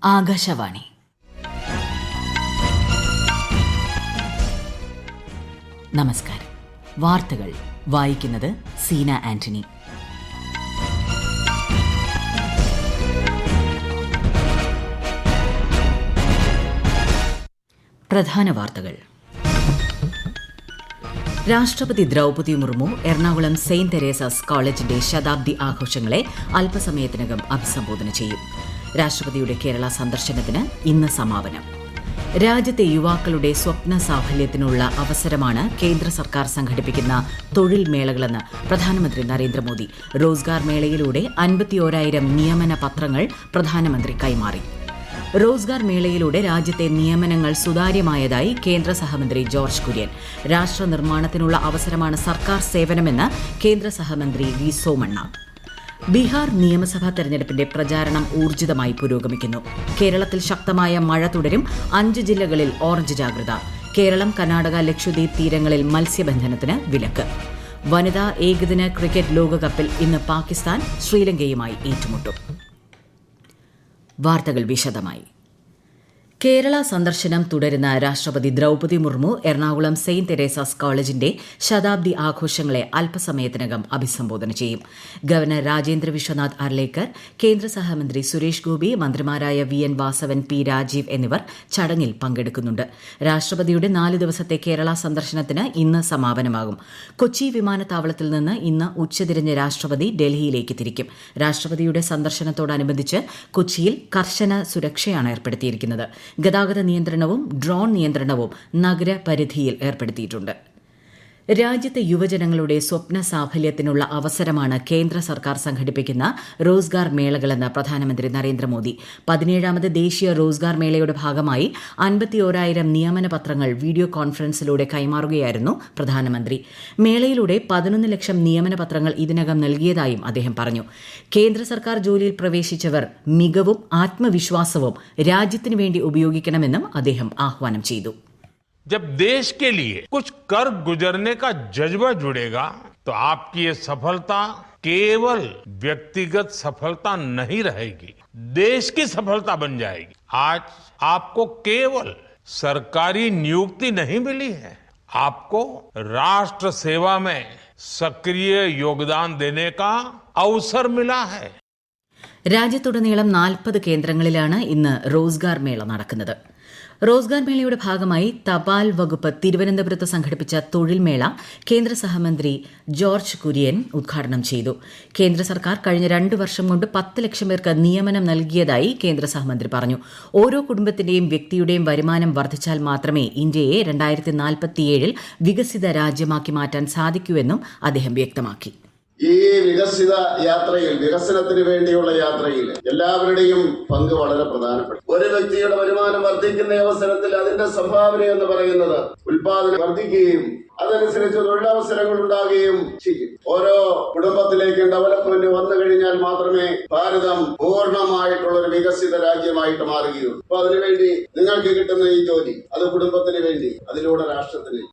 ആകാശവാണി. നമസ്കാരം. വാർത്തകൾ വായിക്കുന്നത് സീന ആന്റണി. പ്രധാന വാർത്തകൾ. രാഷ്ട്രപതി ദ്രൌപദി മുർമു എറണാകുളം സെയിന്റ് തെരേസാസ് കോളേജിന്റെ ശതാബ്ദി ആഘോഷങ്ങളെ അല്പസമയത്തിനകം അഭിസംബോധന ചെയ്യും. രാഷ്ട്രപതിയുടെ കേരള സന്ദർശനത്തിന് ഇന്ന് സമാപനം. രാജ്യത്തെ യുവാക്കളുടെ സ്വപ്ന സാഫല്യത്തിനുള്ള അവസരമാണ് കേന്ദ്ര സർക്കാർ സംഘടിപ്പിക്കുന്ന തൊഴിൽ മേളകളെന്ന് പ്രധാനമന്ത്രി നരേന്ദ്രമോദി. റോസ്ഗാർ മേളയിലൂടെ 51,000 നിയമന പത്രങ്ങൾ പ്രധാനമന്ത്രി കൈമാറി. റോസ്ഗാർ മേളയിലൂടെ രാജ്യത്തെ നിയമനങ്ങൾ സുതാര്യമായതായി കേന്ദ്ര സഹമന്ത്രി ജോർജ് കുര്യൻ. രാഷ്ട്ര നിർമ്മാണത്തിനുള്ള അവസരമാണ് സർക്കാർ സേവനമെന്ന് കേന്ദ്ര സഹമന്ത്രി വി സോമണ്ണ. ബീഹാർ നിയമസഭാ തെരഞ്ഞെടുപ്പിന്റെ പ്രചാരണം ഊർജിതമായി പുരോഗമിക്കുന്നു. കേരളത്തിൽ ശക്തമായ മഴ തുടരും. 5 ജില്ലകളിൽ ഓറഞ്ച് ജാഗ്രത. കേരളം, കർണാടക, ലക്ഷദ്വീപ് തീരങ്ങളിൽ മത്സ്യബന്ധനത്തിന് വിലക്ക്. വനിതാ ഏകദിന ക്രിക്കറ്റ് ലോകകപ്പിൽ ഇന്ന് പാകിസ്ഥാൻ ശ്രീലങ്കയുമായി ഏറ്റുമുട്ടും. വാർത്തകൾ വിശദമായി. കേരള സന്ദർശനം തുടരുന്ന രാഷ്ട്രപതി ദ്രൌപദി മുർമു എറണാകുളം സെയിന്റ് തെരേസാസ് കോളേജിന്റെ ശതാബ്ദി ആഘോഷങ്ങളെ അല്പസമയത്തിനകം അഭിസംബോധന ചെയ്യും. ഗവർണർ രാജേന്ദ്ര വിശ്വനാഥ് അർലേക്കർ, കേന്ദ്ര സഹമന്ത്രി സുരേഷ് ഗോപി, മന്ത്രിമാരായ VN വാസവൻ, P രാജീവ് എന്നിവർ ചടങ്ങിൽ പങ്കെടുക്കുന്നുണ്ട്. രാഷ്ട്രപതിയുടെ 4 ദിവസത്തെ കേരള സന്ദർശനത്തിന് ഇന്ന് സമാപനമാകും. കൊച്ചി വിമാനത്താവളത്തിൽ നിന്ന് ഇന്ന് ഉച്ചതിരിഞ്ഞ് രാഷ്ട്രപതി ഡൽഹിയിലേക്ക് തിരിക്കും. രാഷ്ട്രപതിയുടെ സന്ദർശനത്തോടനുബന്ധിച്ച് കൊച്ചിയിൽ കർശന സുരക്ഷയാണ് ഏർപ്പെടുത്തിയിരിക്കുന്നത്. ഗതാഗത നിയന്ത്രണവും ഡ്രോൺ നിയന്ത്രണവും നഗരപരിധിയിൽ ഏർപ്പെടുത്തിയിട്ടുണ്ട്. രാജ്യത്തെ യുവജനങ്ങളുടെ സ്വപ്ന സാഫല്യത്തിനുള്ള അവസരമാണ് കേന്ദ്ര സർക്കാർ സംഘടിപ്പിക്കുന്ന റോസ്ഗാർ മേളകളെന്ന് പ്രധാനമന്ത്രി നരേന്ദ്രമോദി. 17ാമത് ദേശീയ റോസ്ഗാർ മേളയുടെ ഭാഗമായി 51,000 നിയമന പത്രങ്ങൾ വീഡിയോ കോൺഫറൻസിലൂടെ കൈമാറുകയായിരുന്നു പ്രധാനമന്ത്രി. മേളയിലൂടെ 11 ലക്ഷം നിയമന പത്രങ്ങൾ ഇതിനകം നൽകിയതായും അദ്ദേഹം പറഞ്ഞു. കേന്ദ്ര സർക്കാർ ജോലിയിൽ പ്രവേശിച്ചവർ മികവും ആത്മവിശ്വാസവും രാജ്യത്തിനു വേണ്ടി ഉപയോഗിക്കണമെന്നും അദ്ദേഹം ആഹ്വാനം ചെയ്തു. जब देश के लिए कुछ कर गुजरने का जज्बा जुड़ेगा तो आपकी ये सफलता केवल व्यक्तिगत सफलता नहीं रहेगी, देश की सफलता बन जाएगी. आज आपको केवल सरकारी नियुक्ति नहीं मिली है, आपको राष्ट्र सेवा में सक्रिय योगदान देने का अवसर मिला है. രാജ്യത്തുടനീളം 40 കേന്ദ്രങ്ങളിലാണ് ഇന്ന് റോസ്ഗാർ മേള നടക്കുന്നത്. റോസ്ഗാർ മേളയുടെ ഭാഗമായി തപാൽ വകുപ്പ് തിരുവനന്തപുരത്ത് സംഘടിപ്പിച്ച തൊഴിൽ മേള കേന്ദ്ര സഹമന്ത്രി ജോർജ് കുര്യൻ ഉദ്ഘാടനം ചെയ്തു. കേന്ദ്ര സർക്കാർ കഴിഞ്ഞ 2 വർഷം കൊണ്ട് 10 ലക്ഷം പേർക്ക് നിയമനം നൽകിയതായി കേന്ദ്ര സഹമന്ത്രി പറഞ്ഞു. ഓരോ കുടുംബത്തിന്റെയും വ്യക്തിയുടെയും വരുമാനം വർദ്ധിച്ചാൽ മാത്രമേ ഇന്ത്യയെ 2047 വികസിത രാജ്യമാക്കി മാറ്റാൻ സാധിക്കൂവെന്നും അദ്ദേഹം വ്യക്തമാക്കി. ഈ വികസിത യാത്രയിൽ, വികസനത്തിന് വേണ്ടിയുള്ള യാത്രയിൽ എല്ലാവരുടെയും പങ്ക് വളരെ പ്രധാനപ്പെട്ട. ഒരു വ്യക്തിയുടെ വരുമാനം വർദ്ധിക്കുന്ന അവസരത്തിൽ അതിന്റെ സംഭാവന എന്ന് പറയുന്നത് ഉൽപാദനം വർദ്ധിക്കുകയും അതനുസരിച്ച് തൊഴിലവസരങ്ങൾ ഉണ്ടാകുകയും ചെയ്യും. ഓരോ കുടുംബത്തിലേക്കും ഡെവലപ്മെന്റ് വന്നു കഴിഞ്ഞാൽ മാത്രമേ ഭാരതം പൂർണ്ണമായിട്ടുള്ള ഒരു വികസിത രാജ്യമായിട്ട് മാറുകയുള്ളൂ. അപ്പൊ അതിനുവേണ്ടി നിങ്ങൾക്ക് കിട്ടുന്ന ഈ ജോലി, അത് കുടുംബത്തിന് വേണ്ടി, അതിലൂടെ രാഷ്ട്രത്തിന്.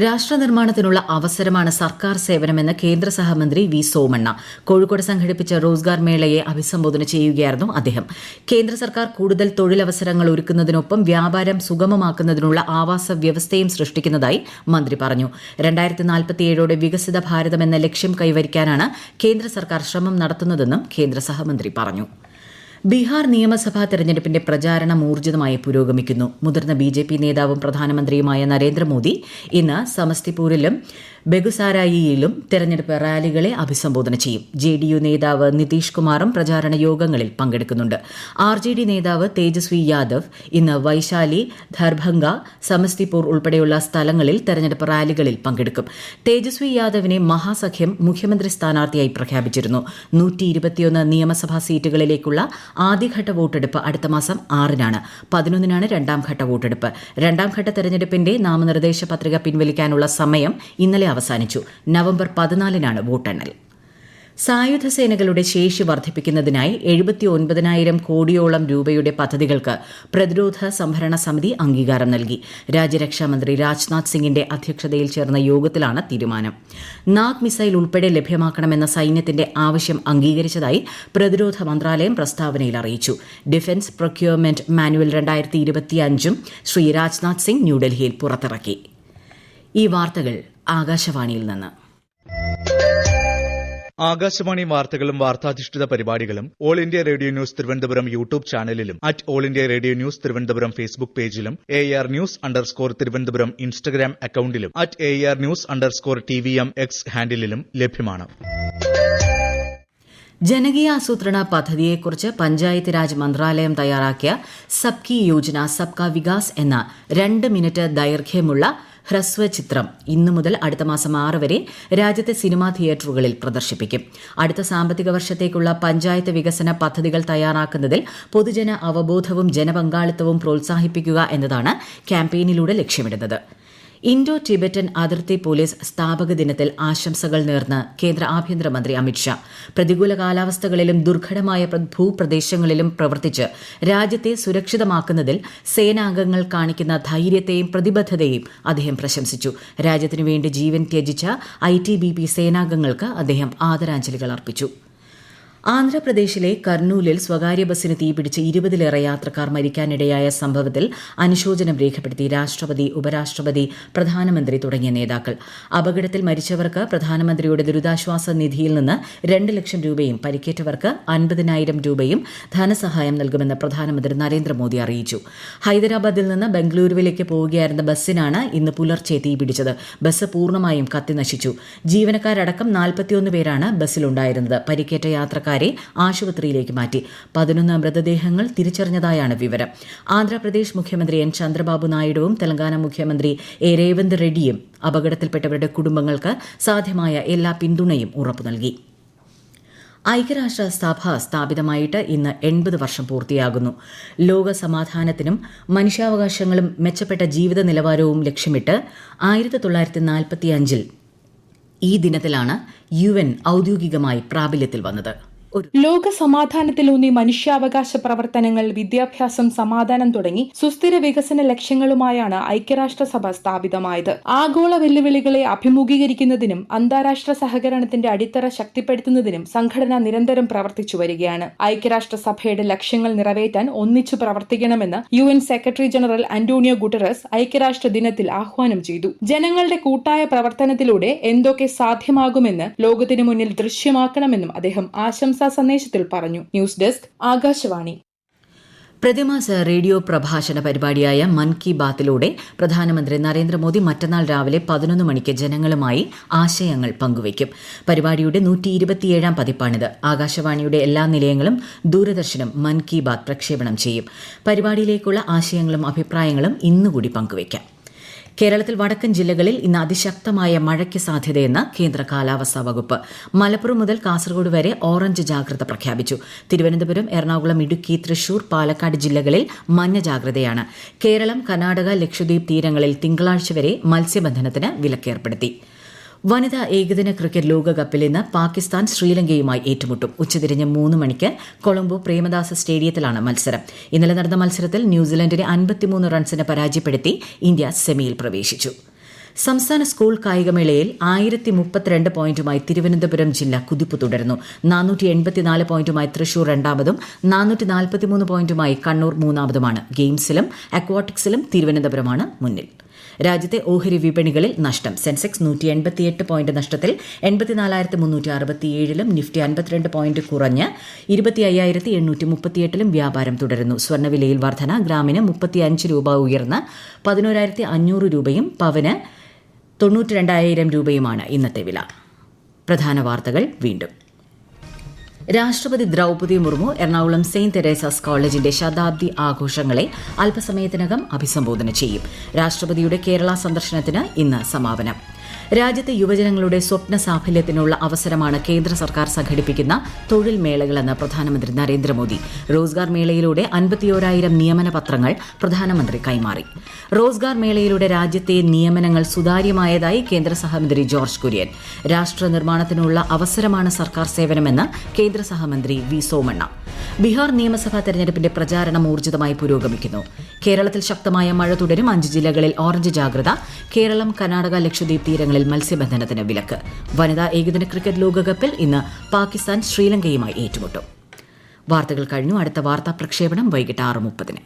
രാഷ്ട്ര നിർമ്മാണത്തിനുള്ള അവസരമാണ് സർക്കാർ സേവനമെന്ന് കേന്ദ്ര സഹമന്ത്രി വി സോമണ്ണ കോഴിക്കോട് സംഘടിപ്പിച്ച റോസ്ഗാർ മേളയെ അഭിസംബോധന ചെയ്യുകയായിരുന്നു അദ്ദേഹം. കേന്ദ്ര സർക്കാർ കൂടുതൽ തൊഴിലവസരങ്ങൾ ഒരുക്കുന്നതിനൊപ്പം വ്യാപാരം സുഗമമാക്കുന്നതിനുള്ള ആവാസ വ്യവസ്ഥയും സൃഷ്ടിക്കുന്നതായി മന്ത്രി പറഞ്ഞു. 2047 വികസിത ഭാരതം എന്ന ലക്ഷ്യം കൈവരിക്കാനാണ് കേന്ദ്ര സർക്കാർ ശ്രമം നടത്തുന്നതെന്നും കേന്ദ്ര സഹമന്ത്രി പറഞ്ഞു. ബീഹാർ നിയമസഭാ തെരഞ്ഞെടുപ്പിന്റെ പ്രചാരണം ഊർജിതമായി പുരോഗമിക്കുന്നു. മുതിർന്ന BJP നേതാവും പ്രധാനമന്ത്രിയുമായ നരേന്ദ്രമോദി ഇന്ന് സമസ്തിപൂരിലും ബെഗുസാരായിയിലും തെരഞ്ഞെടുപ്പ് റാലികളെ അഭിസംബോധന ചെയ്യും. JDU നേതാവ് നിതീഷ് കുമാറും പ്രചാരണ യോഗങ്ങളിൽ പങ്കെടുക്കുന്നുണ്ട്. RJD നേതാവ് തേജസ്വി യാദവ് ഇന്ന് വൈശാലി, ദർഭംഗ, സമസ്തിപൂർ ഉൾപ്പെടെയുള്ള സ്ഥലങ്ങളിൽ തെരഞ്ഞെടുപ്പ് റാലികളിൽ പങ്കെടുക്കും. തേജസ്വി യാദവിനെ മഹാസഖ്യം മുഖ്യമന്ത്രി സ്ഥാനാർത്ഥിയായി പ്രഖ്യാപിച്ചിരുന്നു. 121 നിയമസഭാ സീറ്റുകളിലേക്കുള്ള ആദ്യഘട്ട വോട്ടെടുപ്പ് അടുത്ത മാസം 6-നാണ്. 11-നാണ് രണ്ടാംഘട്ട വോട്ടെടുപ്പ്. രണ്ടാംഘട്ട തെരഞ്ഞെടുപ്പിന്റെ നാമനിർദ്ദേശ പത്രിക പിൻവലിക്കാനുള്ള സമയം ഇന്നലെ അവസാനിച്ചു. നവംബർ 14-നാണ് വോട്ടെണ്ണൽ. സായുധ സേനകളുടെ ശേഷി വർദ്ധിപ്പിക്കുന്നതിനായി 79,000 കോടിയോളം രൂപയുടെ പദ്ധതികൾക്ക് പ്രതിരോധ സംഭരണ സമിതി അംഗീകാരം നൽകി. രാജ്യരക്ഷാമന്ത്രി രാജ്നാഥ് സിംഗിന്റെ അധ്യക്ഷതയിൽ ചേർന്ന യോഗത്തിലാണ് തീരുമാനം. നാഗ് മിസൈൽ ഉൾപ്പെടെ ലഭ്യമാക്കണമെന്ന സൈന്യത്തിന്റെ ആവശ്യം അംഗീകരിച്ചതായി പ്രതിരോധ മന്ത്രാലയം പ്രസ്താവനയിൽ അറിയിച്ചു. Defence procurement manual 2025 Shri Rajnath Singh ന്യൂഡൽഹിയിൽ പുറത്തിറക്കി. ഈ വാർത്തകൾ ആകാശവാണിയിൽ നിന്ന്. ആകാശവാണി വാർത്തകളും വാർത്താധിഷ്ഠിത പരിപാടികളും all India radio news Thiruvananthapuram YouTube ചാനലിലും all India radio news Thiruvananthapuram Facebook പേജിലും AR News_ തിരുവനന്തപുരം ഇൻസ്റ്റഗ്രാം അക്കൌണ്ടിലും AR News_TVM X ഹാൻഡിലും ലഭ്യമാണ്. ജനകീയ ആസൂത്രണ പദ്ധതിയെക്കുറിച്ച് പഞ്ചായത്ത് രാജ് മന്ത്രാലയം തയ്യാറാക്കിയ സബ്കി യോജന സബ്കാ വികാസ് എന്ന 2 മിനിറ്റ് ദൈർഘ്യമുള്ള ഹ്രസ്വചിത്രം ഇന്നു മുതൽ അടുത്ത മാസം 6 വരെ രാജ്യത്തെ സിനിമാ തിയേറ്ററുകളിൽ പ്രദർശിപ്പിക്കും. അടുത്ത സാമ്പത്തിക വർഷത്തേക്കുള്ള പഞ്ചായത്ത് വികസന പദ്ധതികൾ തയ്യാറാക്കുന്നതിൽ പൊതുജന അവബോധവും ജനപങ്കാളിത്തവും പ്രോത്സാഹിപ്പിക്കുക എന്നതാണ് ക്യാമ്പയിനിലൂടെ ലക്ഷ്യമിടുന്നത്. ഇൻഡോ ടിബറ്റൻ അതിർത്തി പോലീസ് സ്ഥാപക ദിനത്തിൽ ആശംസകൾ നേർന്ന് കേന്ദ്ര ആഭ്യന്തരമന്ത്രി അമിത്ഷാ. പ്രതികൂല കാലാവസ്ഥകളിലും ദുർഘടമായ ഭൂപ്രദേശങ്ങളിലും പ്രവർത്തിച്ച് രാജ്യത്തെ സുരക്ഷിതമാക്കുന്നതിൽ സേനാംഗങ്ങൾ കാണിക്കുന്ന ധൈര്യത്തെയും പ്രതിബദ്ധതയെയും അദ്ദേഹം പ്രശംസിച്ചു. രാജ്യത്തിനുവേണ്ടി ജീവൻ ത്യജിച്ച ITBP സേനാംഗങ്ങൾക്ക് അദ്ദേഹം ആദരാഞ്ജലികൾ അർപ്പിച്ചു. ആന്ധ്രാപ്രദേശിലെ കർണൂലിൽ സ്വകാര്യ ബസ്സിന് തീപിടിച്ച് 20-ലേറെ യാത്രക്കാർ മരിക്കാനിടയായ സംഭവത്തിൽ അനുശോചനം രേഖപ്പെടുത്തി രാഷ്ട്രപതി, ഉപരാഷ്ട്രപതി, പ്രധാനമന്ത്രി തുടങ്ങിയ നേതാക്കൾ. അപകടത്തിൽ മരിച്ചവർക്ക് പ്രധാനമന്ത്രിയുടെ ദുരിതാശ്വാസ നിധിയിൽ നിന്ന് 2 ലക്ഷം രൂപയും പരിക്കേറ്റവർക്ക് 50,000 രൂപയും ധനസഹായം നൽകുമെന്ന് പ്രധാനമന്ത്രി നരേന്ദ്രമോദി അറിയിച്ചു. ഹൈദരാബാദിൽ നിന്ന് ബംഗളൂരുവിലേക്ക് പോവുകയായിരുന്ന ബസ്സിനാണ് ഇന്ന് പുലർച്ചെ തീപിടിച്ചത്. ബസ് പൂർണ്ണമായും കത്തിനശിച്ചു. ജീവനക്കാരടക്കം 41 പേരാണ് ബസ്സിലുണ്ടായിരുന്നത്. പരിക്കേറ്റ യാത്രക്കാർ ആശുപത്രിയിലേക്ക് മാറ്റി. 11 മൃതദേഹങ്ങൾ തിരിച്ചറിഞ്ഞതായാണ് വിവരം. ആന്ധ്രാപ്രദേശ് മുഖ്യമന്ത്രി N. ചന്ദ്രബാബു നായിഡുവും തെലങ്കാന മുഖ്യമന്ത്രി A. രേവന്ത് റെഡ്ഡിയും അപകടത്തിൽപ്പെട്ടവരുടെ കുടുംബങ്ങൾക്ക് സാധ്യമായ എല്ലാ പിന്തുണയും ഉറപ്പു നൽകി. ഐക്യരാഷ്ട്രസഭ സ്ഥാപിതമായിട്ട് ഇന്ന് 80 വർഷം പൂർത്തിയാകുന്നു. ലോക സമാധാനത്തിനും മനുഷ്യാവകാശങ്ങളും മെച്ചപ്പെട്ട ജീവിത നിലവാരവും ലക്ഷ്യമിട്ട് 1945 ഈ ദിനത്തിലാണ് UN ഔദ്യോഗികമായി പ്രാബല്യത്തിൽ വന്നത്. ലോക സമാധാനത്തിലൂന്നി മനുഷ്യാവകാശ പ്രവർത്തനങ്ങൾ, വിദ്യാഭ്യാസം, സമാധാനം തുടങ്ങി സുസ്ഥിര വികസന ലക്ഷ്യങ്ങളുമായാണ് ഐക്യരാഷ്ട്രസഭ സ്ഥാപിതമായത്. ആഗോള വെല്ലുവിളികളെ അഭിമുഖീകരിക്കുന്നതിനും അന്താരാഷ്ട്ര സഹകരണത്തിന്റെ അടിത്തറ ശക്തിപ്പെടുത്തുന്നതിനും സംഘടന നിരന്തരം പ്രവർത്തിച്ചു വരികയാണ്. ഐക്യരാഷ്ട്രസഭയുടെ ലക്ഷ്യങ്ങൾ നിറവേറ്റാൻ ഒന്നിച്ചു പ്രവർത്തിക്കണമെന്ന് UN secretary general Antonio Guterres ഐക്യരാഷ്ട്ര ദിനത്തിൽ ആഹ്വാനം ചെയ്തു. ജനങ്ങളുടെ കൂട്ടായ പ്രവർത്തനത്തിലൂടെ എന്തൊക്കെ സാധ്യമാകുമെന്ന് ലോകത്തിനു മുന്നിൽ ദൃശ്യമാക്കണമെന്നും അദ്ദേഹം ആശംസ സന്ദേശത്തിൽ പറഞ്ഞു. News desk, Akashvani. പ്രതിമാസ റേഡിയോ പ്രഭാഷണ പരിപാടിയായ മൻ കി ബാത്തിലൂടെ പ്രധാനമന്ത്രി നരേന്ദ്രമോദി മറ്റന്നാൾ രാവിലെ 11 മണിക്ക് ജനങ്ങളുമായി ആശയങ്ങൾ പങ്കുവയ്ക്കും. പരിപാടിയുടെ 127ാം പതിപ്പാണിത്. ആകാശവാണിയുടെ എല്ലാ നിലയങ്ങളും ദൂരദർശനും മൻ കി ബാത്ത് പ്രക്ഷേപണം ചെയ്യും. പരിപാടിയിലേക്കുള്ള ആശയങ്ങളും അഭിപ്രായങ്ങളും ഇന്നുകൂടി പങ്കുവയ്ക്കാം. കേരളത്തിൽ വടക്കൻ ജില്ലകളിൽ ഇന്ന് അതിശക്തമായ മഴയ്ക്ക് സാധ്യതയെന്ന് കേന്ദ്ര കാലാവസ്ഥാ വകുപ്പ്. മലപ്പുറം മുതൽ കാസർഗോഡ് വരെ ഓറഞ്ച് ജാഗ്രത പ്രഖ്യാപിച്ചു. തിരുവനന്തപുരം, എറണാകുളം, ഇടുക്കി, തൃശൂർ, പാലക്കാട് ജില്ലകളിൽ മഞ്ഞ ജാഗ്രതയാണ്. കേരളം, കർണാടക, ലക്ഷദ്വീപ് തീരങ്ങളിൽ തിങ്കളാഴ്ച വരെ മത്സ്യബന്ധനത്തിന് വിലക്കേർപ്പെടുത്തി. വനിതാ ഏകദിന ക്രിക്കറ്റ് ലോകകപ്പിൽ ഇന്ന് പാകിസ്ഥാൻ ശ്രീലങ്കയുമായി ഏറ്റുമുട്ടും. ഉച്ചതിരിഞ്ഞ് 3 മണിക്ക് കൊളംബോ പ്രേമദാസ സ്റ്റേഡിയത്തിലാണ് മത്സരം. ഇന്നലെ നടന്ന മത്സരത്തിൽ ന്യൂസിലൻഡിനെ 53 റൺസിന് പരാജയപ്പെടുത്തി ഇന്ത്യ സെമിയിൽ പ്രവേശിച്ചു. സംസ്ഥാന സ്കൂൾ കായികമേളയിൽ 1032 പോയിന്റുമായി തിരുവനന്തപുരം ജില്ല കുതിപ്പ് തുടരുന്നു. 484 പോയിന്റുമായി തൃശൂർ രണ്ടാമതും 443 പോയിന്റുമായി കണ്ണൂർ മൂന്നാമതുമാണ്. ഗെയിംസിലും അക്വാട്ടിക്സിലും തിരുവനന്തപുരമാണ് മുന്നിൽ. രാജ്യത്തെ ഓഹരി വിപണികളിൽ നഷ്ടം. സെൻസെക്സ് 188 പോയിന്റ് നഷ്ടത്തിൽ 84,367-ലും, നിഫ്റ്റി 52 പോയിന്റ് കുറഞ്ഞ് 25,838-ലും വ്യാപാരം തുടരുന്നു. സ്വർണ്ണവിലയിൽ വർധന. ഗ്രാമിന് 35 രൂപ ഉയർന്ന് 11,500 രൂപയും പവന് 92,000 രൂപയുമാണ് ഇന്നത്തെ വില. പ്രധാന വാർത്തകൾ വീണ്ടും. രാഷ്ട്രപതി ദ്രൌപദി മുർമു എറണാകുളം സെയിന്റ് തെരേസാസ് കോളേജിന്റെ ശതാബ്ദി ആഘോഷങ്ങളെ അല്പസമയത്തിനകം അഭിസംബോധന ചെയ്യും. രാഷ്ട്രപതിയുടെ കേരള സന്ദർശനത്തിന് ഇന്ന് സമാപനം. രാജ്യത്തെ യുവജനങ്ങളുടെ സ്വപ്ന സാഫല്യത്തിനുള്ള അവസരമാണ് കേന്ദ്ര സർക്കാർ സംഘടിപ്പിക്കുന്ന തൊഴിൽ മേളകളെന്ന് പ്രധാനമന്ത്രി നരേന്ദ്രമോദി. റോസ്ഗാർ മേളയിലൂടെ 51,000 നിയമന പത്രങ്ങൾ പ്രധാനമന്ത്രി കൈമാറി. റോസ്ഗാർ മേളയിലൂടെ രാജ്യത്തെ നിയമനങ്ങൾ സുതാര്യമായതായി കേന്ദ്ര സഹമന്ത്രി ജോർജ് കുര്യൻ. രാഷ്ട്ര നിർമ്മാണത്തിനുള്ള അവസരമാണ് സർക്കാർ സേവനമെന്ന് കേന്ദ്ര സഹമന്ത്രി വി സോമണ്ണ. ബീഹാർ നിയമസഭാ തെരഞ്ഞെടുപ്പിന്റെ പ്രചാരണം ഊർജിതമായി പുരോഗമിക്കുന്നു. കേരളത്തിൽ ശക്തമായ മഴ തുടരും. 5 ജില്ലകളിൽ ഓറഞ്ച് ജാഗ്രത. കേരളം, കർണാടക, ലക്ഷദ്വീപ് തീരങ്ങളിൽ മത്സ്യബന്ധനത്തിന് വിലക്ക്. വനിതാ ഏകദിന ക്രിക്കറ്റ് ലോകകപ്പിൽ ഇന്ന് പാകിസ്ഥാൻ ശ്രീലങ്കയുമായി ഏറ്റുമുട്ടും. വാർത്തകൾ കഴിഞ്ഞു. അടുത്ത വാർത്താ പ്രക്ഷേപണം വൈകിട്ട് 6:30.